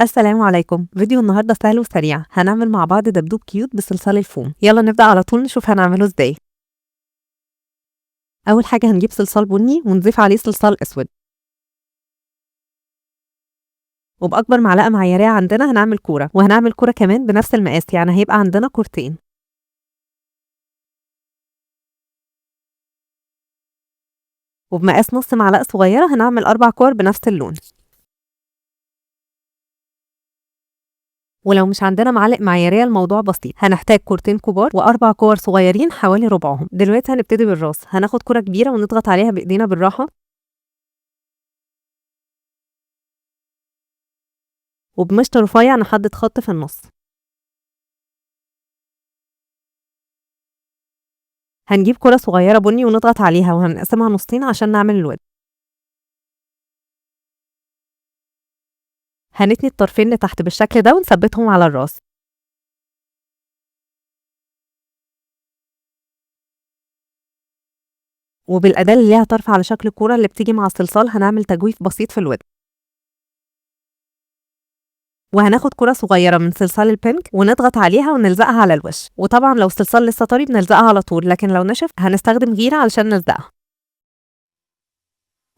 السلام عليكم. فيديو النهارده سهل وسريع. هنعمل مع بعض دبدوب كيوت بصلصال الفوم. يلا نبدأ على طول نشوف هنعمله ازاي. أول حاجة هنجيب صلصال بني ونضيف عليه صلصال أسود، وبأكبر معلقة معيارية عندنا هنعمل كورة، وهنعمل كورة كمان بنفس المقاس، يعني هيبقى عندنا كورتين. وبمقاس نص معلقة صغيرة هنعمل 4 كور بنفس اللون. ولو مش عندنا معالق معيارية الموضوع بسيط، هنحتاج كورتين كبار و4 كور صغيرين حوالي ربعهم. دلوقتي هنبتدي بالراس، هناخد كورة كبيرة ونضغط عليها بإيدينا بالراحة، وبمشط رفيع نحدد خط في النص. هنجيب كرة صغيرة بني ونضغط عليها وهنقسمها نصين عشان نعمل الوجه. هنتني الطرفين لتحت بالشكل ده ونثبتهم على الراس. وبالأداة اللي ليها طرف على شكل كورة اللي بتيجي مع الصلصال هنعمل تجويف بسيط في الوجه. وهناخد كرة صغيرة من صلصال البينك ونضغط عليها ونلزقها على الوش، وطبعا لو الصلصال لسه طري بنلزقها على طول، لكن لو نشف هنستخدم غيرة علشان نلزقها.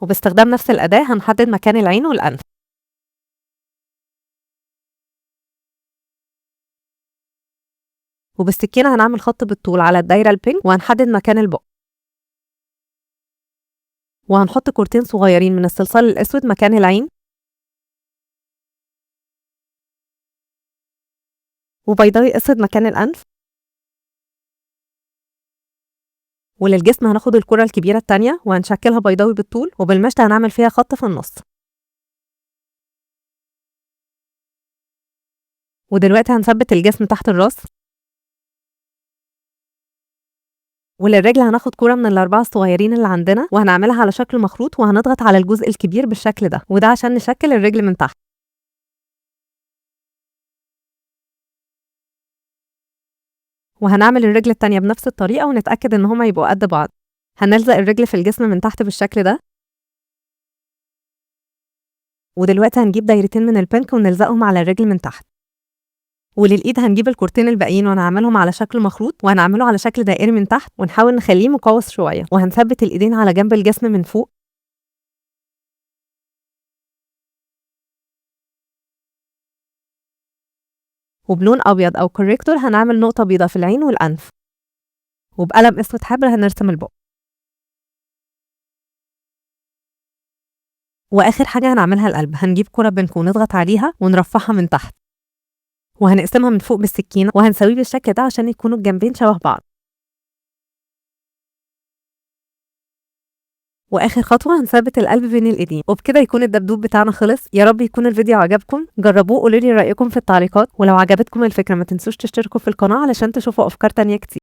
وباستخدام نفس الأداة هنحدد مكان العين والأنف. وبالسكينة هنعمل خط بالطول على الدايرة البينك وهنحدد مكان البق. وهنحط كورتين صغيرين من الصلصال الأسود مكان العين، وبيضاوي أسود مكان الأنف. وللجسم هناخد الكرة الكبيرة التانية وهنشكلها بيضاوي بالطول، وبالمشط هنعمل فيها خط في النص. ودلوقتي هنثبت الجسم تحت الراس. وللرجل هناخد كرة من الأربعة الصغيرين اللي عندنا وهنعملها على شكل مخروط، وهنضغط على الجزء الكبير بالشكل ده، وده عشان نشكل الرجل من تحت. وهنعمل الرجل التانية بنفس الطريقة ونتأكد إن هما يبقوا قد بعض. هنلزق الرجل في الجسم من تحت بالشكل ده. ودلوقتي هنجيب دايرتين من البنك ونلزقهم على الرجل من تحت. وللإيد هنجيب الكورتين الباقيين ونعملهم على شكل مخروط، وهنعمله على شكل دائري من تحت ونحاول نخليه مقوس شوية، وهنثبت الإيدين على جنب الجسم من فوق. وبلون أبيض أو كوريكتور هنعمل نقطة بيضاء في العين والأنف. وبقلم أسود حبر هنرسم البق. وآخر حاجة هنعملها القلب، هنجيب كرة بينك ونضغط عليها ونرفعها من تحت، وهنقسمها من فوق بالسكينة وهنسويه بالشكل ده عشان يكونوا الجنبين شبه بعض. واخر خطوه هنثبت القلب بين الايدين، وبكده يكون الدبدوب بتاعنا خلص. يا رب يكون الفيديو عجبكم، جربوه قولوا لي رايكم في التعليقات، ولو عجبتكم الفكره ما تنسوش تشتركوا في القناه علشان تشوفوا افكار تانية كتير.